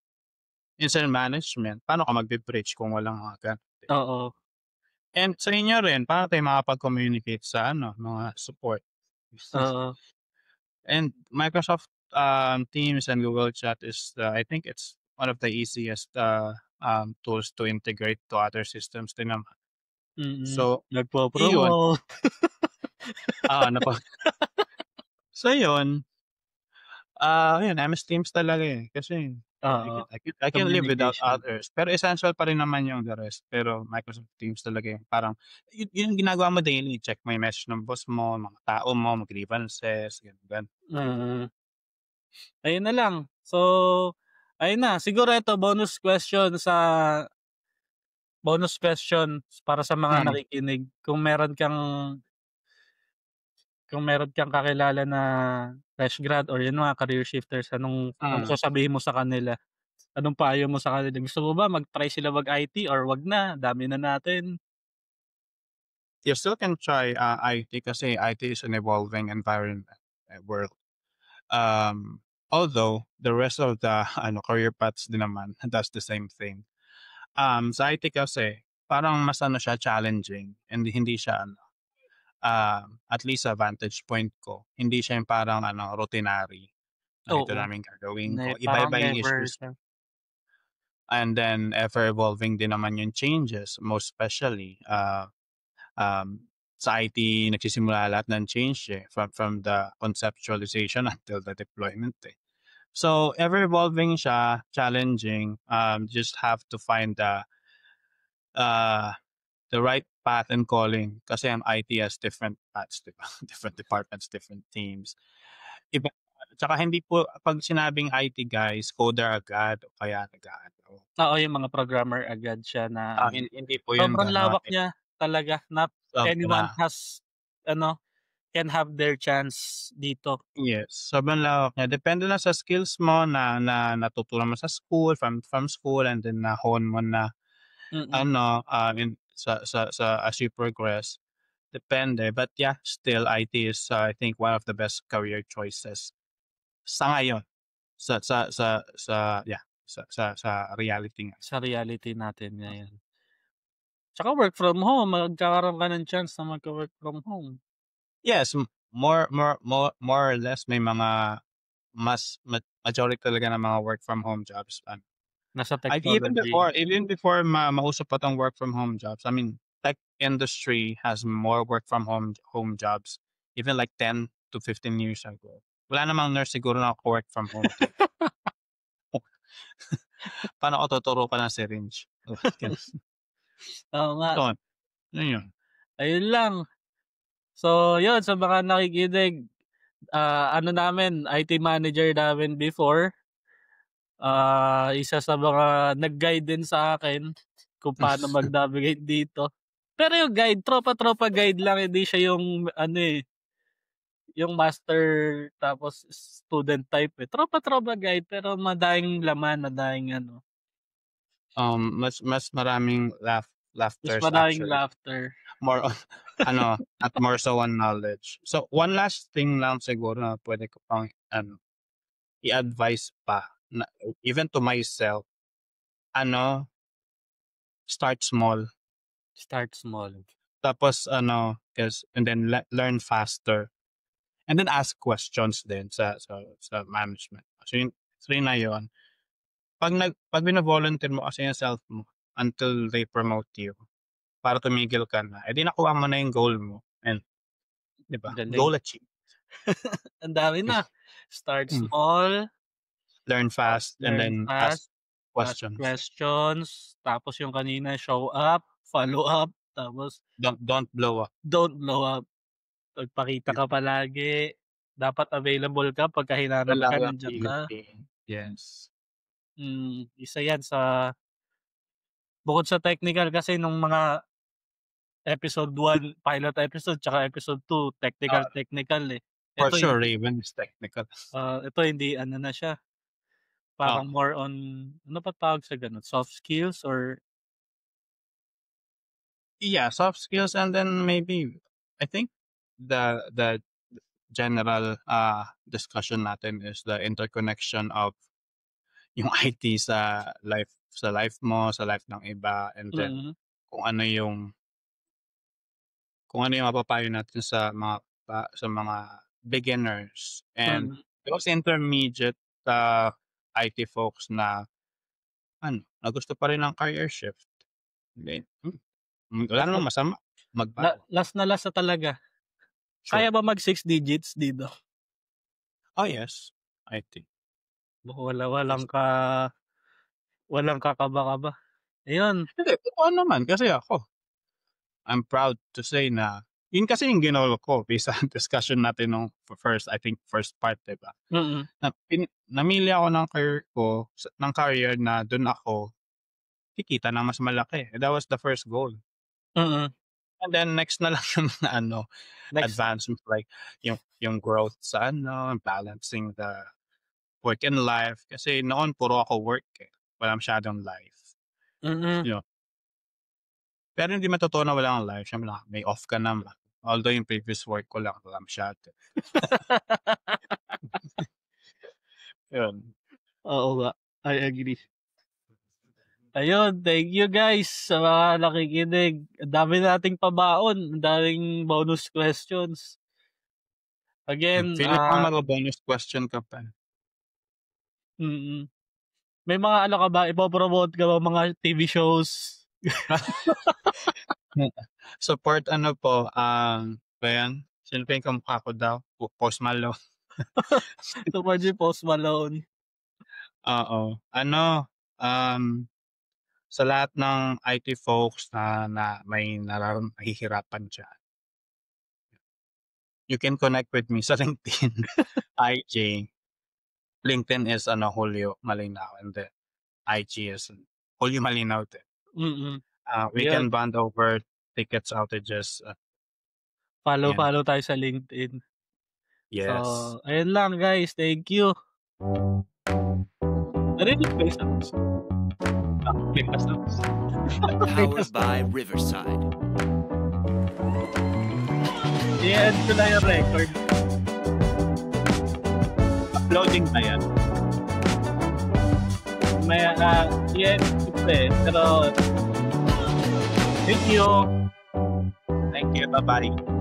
incident management, paano ka magbi-bridge kung walang hacker? oo, And sa inyo rin, paano tayo makapag-communicate sa mga support? oo, And Microsoft, Teams and Google Chat is, I think it's one of the easiest, tools to integrate to other systems din naman. So, iyon, nagpo-promote. ano pa so yun, yun MS Teams talaga, kasi Oo, I can live without communication, others, pero essential pa rin naman yung the rest. Pero Microsoft Teams talaga yung parang yun yung ginagawa mo daily, check mo yung message ng boss mo, mga tao mo, mag-grievances, ganun. mm. Ayun na lang. So, ayun na, siguro ito bonus question para sa mga Mm, nakikinig. Kung meron kang kakilala na fresh grad or yun mga career shifters, anong mm. sasabihin mo sa kanila? Anong payo mo sa kanila? Gusto mo ba mag-try sila mag-IT or 'wag na, dami na natin? You still can try, IT kasi IT is an evolving environment, world. Although the rest of the career paths din naman does the same thing. Sa IT kasi parang mas siya challenging and hindi siya at least sa vantage point ko, hindi siya yung parang routinary na ito Oo, namin gagawin na ko. parang Iba-iba yung never issues siya. and then ever evolving din naman yung changes, most especially, sa IT nagsisimula lahat ng change, from the conceptualization until the deployment, eh. So, ever evolving siya, challenging, just have to find uh, the right path and calling kasi ang IT has different paths, 'di ba? Different departments, different teams. Iba tsaka hindi po 'pag sinabing IT guys, coder agad o kaya nag-aano, Oo, yung mga programmer agad siya na ano, hindi po yun sobrang gano'n, lawak niya talaga na anyone sobra. ano, can have their chance dito. Yes, sobrang lawak niya. Depende lang sa skills mo na natutunan mo sa school, from school and then na-hone mo na Mm, in sa as you progress, depende. But yeah, still IT is, I think one of the best career choices sa ngayon, sa reality nga. sa reality natin ngayon. Tsaka work from home, magkakaroon ka ng chance na magka-work from home. Yes, more or less may mga majority talaga ng mga work from home jobs Nasa Even technology. before mausap pa 'tong work from home jobs, I mean, tech industry has more work from home jobs, even like 10 to 15 years ago. Wala namang nurse siguro na naka-work from home din. Paano ko tuturukan ng syringe? Gano'n. Oo nga, So, yun yun. ayun lang. So yun, sa mga nakikinig, ano namin, IT manager namin before, isa sa mga nag-guide din sa akin kung paano mag-navigate dito. Pero yung guide, tropa-tropa guide lang, hindi siya yung ano eh, yung master tapos student type eh. Tropa-tropa guide pero madaing laman, madaing ano. Mas maraming Mas laughters maraming actually. laughter. More on at more so on knowledge. So one last thing lang siguro na pwede ko pang i-advise pa na even to myself, start small. Start small. Tapos and then learn faster. And then ask questions din sa management. So yun na yun. Pag bina-volunteer mo kasi yung self mo until they promote you para tumigil ka na, edi nakuha mo na yung goal mo. And, di ba? Galing. Goal achieved. Ang dami na. Start small. Learn fast and then ask questions. Tapos yung kanina, show up, follow up, tapos don't blow up. Don't blow up. Pagpakita ka palagi. Dapat available ka pagka hinanap ka, nandiyan ka. Yes. Isa yan sa bukod sa technical kasi nung mga episode 1, pilot episode, tsaka episode 2, technical eh. For sure, Raven is technical. Ito hindi, ano na siya. Parang more on, ano pa tawag sa ganun? Soft skills or? Yeah, soft skills and then maybe, I think the general discussion natin is the interconnection of yung IT sa life mo, sa life ng iba, and then kung ano yung mapapayo natin sa mga beginners and those intermediate IT folks na gusto pa rin ng career shift. Wala namang masama magbago. Last na talaga. Sure. Kaya ba mag 6 digits dito? Oh yes, IT. Walang kakaba-kaba. Ayun. Hindi, totoo naman kasi I'm proud to say na yun kasi yung ginol ko based on discussion natin nung first part, diba? Namili ako ng career na dun ako kikita na mas malaki. That was the first goal. And then next na lang yung advancement like yung growth sa balancing the work and life kasi noon puro ako work eh. Wala masyadong life. Pero hindi matotoo na wala kang life. Siyempre may off ka naman. Although yung previous work ko lang wala masyado. Yun. Oo nga. I agree. Ayun, thank you guys sa mga nakikinig. Ang dami nating pabaon. Ang daming bonus questions. Again, feeling ko mag-bonus question ka pa. May mga ka ba? Ipopromote ka ba mga TV shows? Support po, yan? Sino pa yung kamukha ko daw? Post Malone. Support yung Post Malone. Oo. Sa lahat ng IT folks na may nahihirapan dyan, you can connect with me sa LinkedIn. IG. LinkedIn is Julio Malinaw and the IG is Julio Malinaw din. We can bond over tickets outages. Follow tayo sa LinkedIn. Yes. So, ayun lang guys. Thank you. Narinig ba yung sounds? Powered by Riverside. I-end ko na yung record. Uploading na yan. May i-end ko pero thank you. Thank you. Bye-bye.